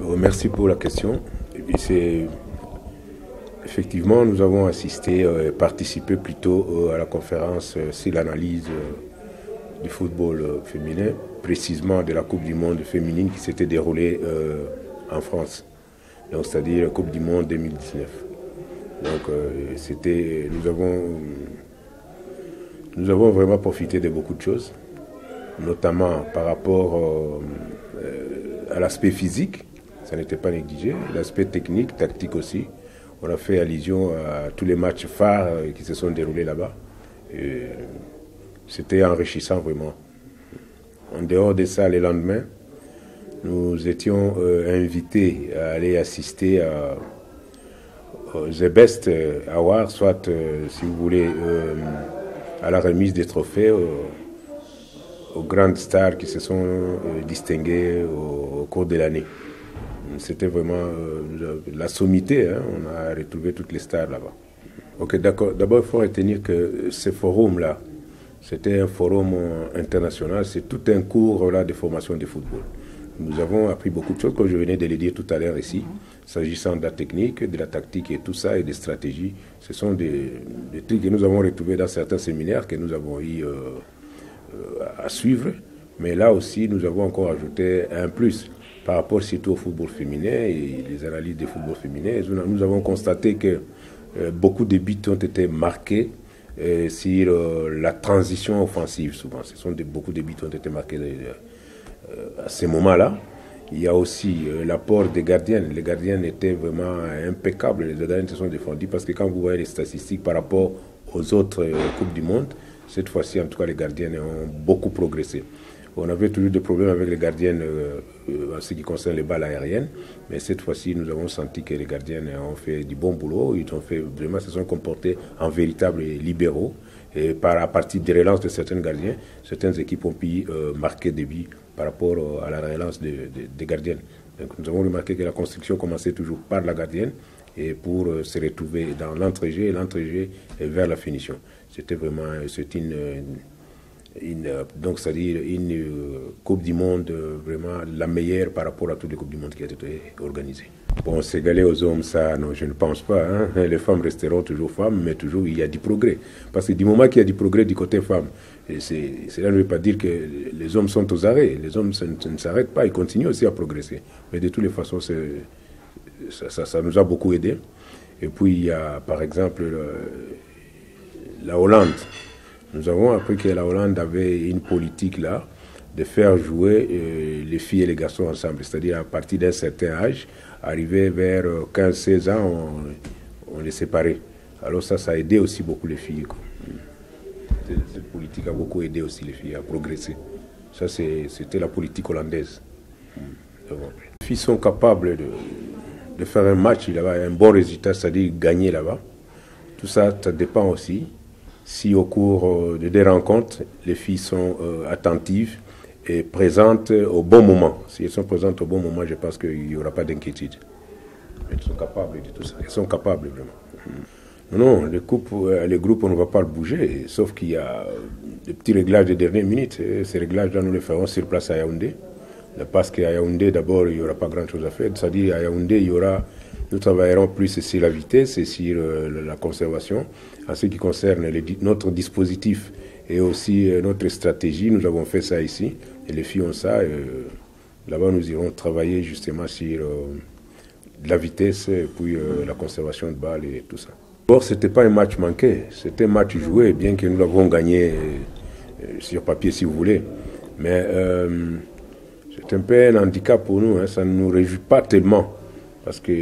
Merci pour la question. Effectivement, nous avons assisté et participé plutôt à la conférence sur l'analyse du football féminin, précisément de la Coupe du Monde féminine qui s'était déroulée en France, donc c'est-à-dire la Coupe du Monde 2019. Donc nous avons vraiment profité de beaucoup de choses, notamment par rapport à l'aspect physique, ça n'était pas négligé, l'aspect technique, tactique aussi. On a fait allusion à tous les matchs phares qui se sont déroulés là-bas. C'était enrichissant vraiment. En dehors de ça, le lendemain, nous étions invités à aller assister aux The Best Awards, soit, si vous voulez, à la remise des trophées aux grandes stars qui se sont distinguées au cours de l'année. C'était vraiment la sommité, hein. On a retrouvé toutes les stars là-bas. Ok, d'accord. D'abord, il faut retenir que ce forum-là, c'était un forum international, c'est tout un cours là, de formation de football. Nous avons appris beaucoup de choses, comme je venais de le dire tout à l'heure ici, s'agissant de la technique, de la tactique et tout ça, et des stratégies. Ce sont des trucs que nous avons retrouvés dans certains séminaires que nous avons eu à suivre. Mais là aussi, nous avons encore ajouté un plus par rapport surtout au football féminin et les analyses du football féminin. Nous avons constaté que beaucoup de buts ont été marqués sur la transition offensive souvent. Beaucoup de buts ont été marqués à ce moment-là. Il y a aussi l'apport des gardiennes. Les gardiennes étaient vraiment impeccables. Les gardiennes se sont défendus parce que quand vous voyez les statistiques par rapport aux autres Coupes du Monde, cette fois-ci, en tout cas, les gardiennes ont beaucoup progressé. On avait toujours des problèmes avec les gardiennes en ce qui concerne les balles aériennes, mais cette fois-ci, nous avons senti que les gardiennes ont fait du bon boulot. Ils ont fait vraiment, se sont comportés en véritables libéraux. Et à partir des relances de certains gardiens, certaines équipes ont pu marquer des buts par rapport à la relance des gardiennes. Donc, nous avons remarqué que la construction commençait toujours par la gardienne et pour se retrouver dans l'entrejeu vers la finition. C'était vraiment donc c'est-à-dire une Coupe du Monde vraiment la meilleure par rapport à toutes les Coupes du Monde qui ont été organisées. Bon, s'égaler aux hommes, ça, non, je ne pense pas. Hein. Les femmes resteront toujours femmes, mais toujours il y a du progrès. Parce que du moment qu'il y a du progrès du côté femme, cela ne veut pas dire que les hommes sont aux arrêts. Les hommes ne s'arrêtent pas, ils continuent aussi à progresser. Mais de toutes les façons, ça nous a beaucoup aidé. Et puis il y a par exemple la Hollande. Nous avons appris que la Hollande avait une politique là de faire jouer les filles et les garçons ensemble. C'est-à-dire à partir d'un certain âge, arrivé vers 15-16 ans, on les séparait. Alors ça a aidé aussi beaucoup les filles. Cette politique a beaucoup aidé aussi les filles à progresser. Ça, c'était la politique hollandaise. Les filles sont capables de faire un match, il y a un bon résultat, c'est-à-dire gagner là-bas. Tout ça, ça dépend aussi. Si au cours des rencontres, les filles sont attentives et présentes au bon moment. Si elles sont présentes au bon moment, je pense qu'il n'y aura pas d'inquiétude. Elles sont capables de tout ça. Elles sont capables vraiment. Non, les groupes, on ne va pas le bouger, sauf qu'il y a des petits réglages de dernière minute. Ces réglages-là, nous les ferons sur place à Yaoundé. Parce qu'à Yaoundé, d'abord, il n'y aura pas grand-chose à faire. C'est-à-dire à Yaoundé, nous travaillerons plus sur la vitesse et sur la conservation. En ce qui concerne notre dispositif et aussi notre stratégie, nous avons fait ça ici. Et les filles ont ça. Là-bas, nous irons travailler justement sur la vitesse et puis la conservation de balles et tout ça. D'abord, ce n'était pas un match manqué. C'était un match joué, bien que nous l'avons gagné sur papier, si vous voulez. Mais c'est un peu un handicap pour nous. Hein. Ça ne nous réjouit pas tellement. Parce que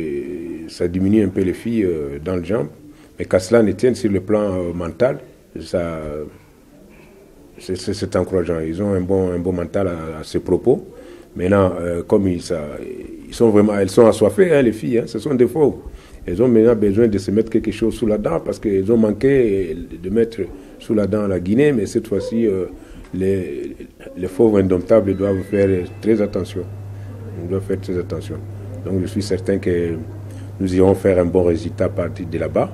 ça diminue un peu les filles dans le jambes. Mais qu'à cela ne tienne sur le plan mental, c'est encourageant. Ils ont un bon mental à ce propos. Maintenant, comme elles sont assoiffées, hein, les filles, hein, ce sont des fauves. Elles ont maintenant besoin de se mettre quelque chose sous la dent parce qu'elles ont manqué de mettre sous la dent la Guinée. Mais cette fois-ci, les fauves indomptables doivent faire très attention. Ils doivent faire très attention. Donc je suis certain que nous irons faire un bon résultat à partir de là-bas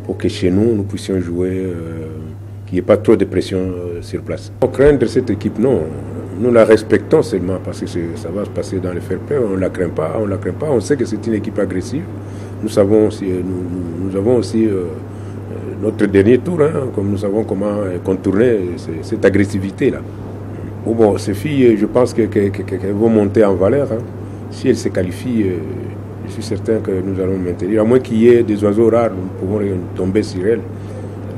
pour que chez nous puissions jouer, qu'il n'y ait pas trop de pression sur place. Pour craindre cette équipe, non. Nous la respectons seulement parce que ça va se passer dans le fair play. On ne la craint pas, on sait que c'est une équipe agressive. Nous avons aussi notre dernier tour, hein, comme nous savons comment contourner cette agressivité-là. Bon, ces filles, je pense qu'elles vont monter en valeur. Hein. Si elles se qualifient, je suis certain que nous allons maintenir. À moins qu'il y ait des oiseaux rares, nous pouvons tomber sur elles.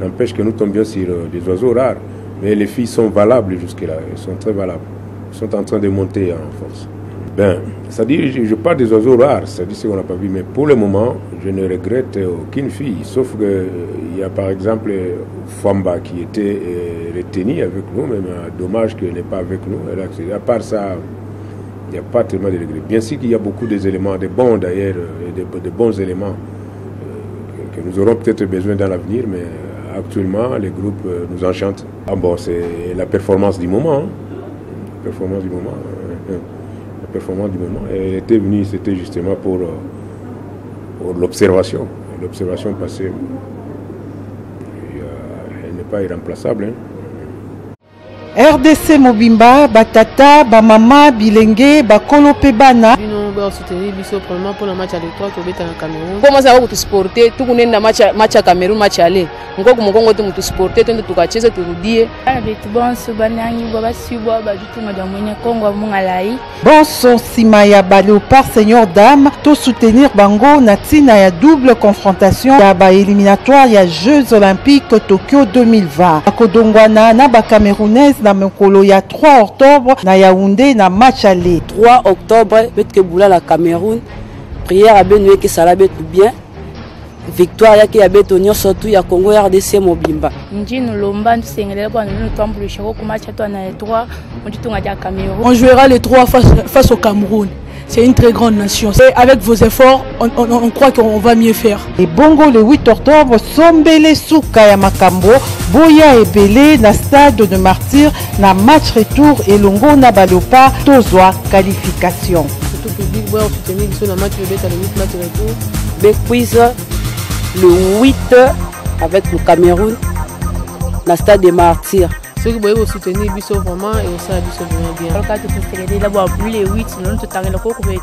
N'empêche que nous tombions sur des oiseaux rares. Mais les filles sont valables jusque-là, elles sont très valables. Elles sont en train de monter en force. C'est-à-dire, je parle des oiseaux rares, c'est-à-dire ce qu'on n'a pas vu, mais pour le moment, je ne regrette aucune fille, sauf qu'il y a par exemple Famba qui était retenue avec nous, mais dommage qu'elle n'est pas avec nous. À part ça, il n'y a pas tellement de regrets. Bien sûr qu'il y a beaucoup d'éléments, de bons d'ailleurs, de bons éléments que nous aurons peut-être besoin dans l'avenir, mais actuellement, les groupes nous enchantent. Ah bon, c'est la performance du moment. Hein. La performance du moment. La performance du moment. Elle était venue, c'était justement pour l'observation. L'observation passée, elle n'est pas irremplaçable. Hein. RDC Mobimba, Batata, Bamama, Bilenge, Bakolo Pebana. On soutenir biso probablement pour le match à l'étoile qui est en Cameroun. Comment ça va sporter tout le monde match à Cameroun match aller. On va Congo tu sporter tu tukacheza turudie. Bon son Simaya Balo par Seigneur Dame to soutenir Bango Natina ya double confrontation ya ba éliminatoire ya Jeux Olympiques Tokyo 2020. Akodongwana na ba Camerounaise na mokolo ya 3 octobre na Yaoundé na match aller. 3 octobre peut-être que la Cameroun prière à Benoué que ça la bête bien victoire ya ki ya betonio surtout ya Congo RDC Mobimba on jouera les 3 face au Cameroun. C'est une très grande nation. Et avec vos efforts, on croit qu'on va mieux faire. Et Bongo le 8 octobre, Sombele Souka ya Makambo, Boya et Belé na stade de Martyr, na match retour et Longo na Balopa, Tozwa qualification. Tout public, on soutenir sur le match retour. Quiz le 8 avec le Cameroun, na stade de Martyr. Ceux qui veulent soutenir Bisso vraiment et aussi Bisso vraiment bien. Alors quand tu peux d'abord les 8 non tu t'arrêtes le coco et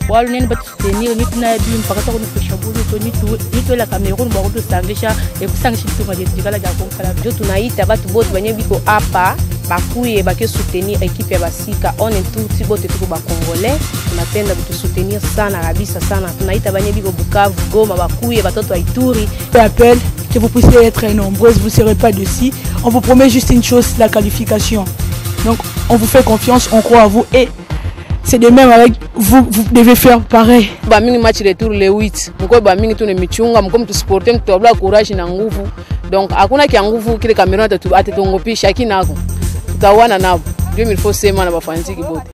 voilà nous pas soutenir ni tu n'as bien pas qu'on fait chapeau ni tu la Cameroun bon tu s'engager et pour s'engager tu vas dire la Japon kala je tunaita batu bote banye biko hapa bakuye baki soutenir équipe ya basika on est tout petit bote tuko ba congolais tunapenda kutu soutenir sana kabisa sana tunaita banye biko Bukavu Goma bakuye batoto Ituri appel que vous puissiez être nombreuses, vous ne serez pas dessus. On vous promet juste une chose, la qualification. Donc, on vous fait confiance, on croit à vous et c'est de même avec vous, vous devez faire pareil. Bamini match retour le 8. Mko bamini tu ne michunga, mko mtu supporter mtu abla courage na nguvu. Donc, hakuna kia nguvu kile Cameroun atatongopisha kinako. Tutawana nabo. 2004 sema na bafanzi kibote.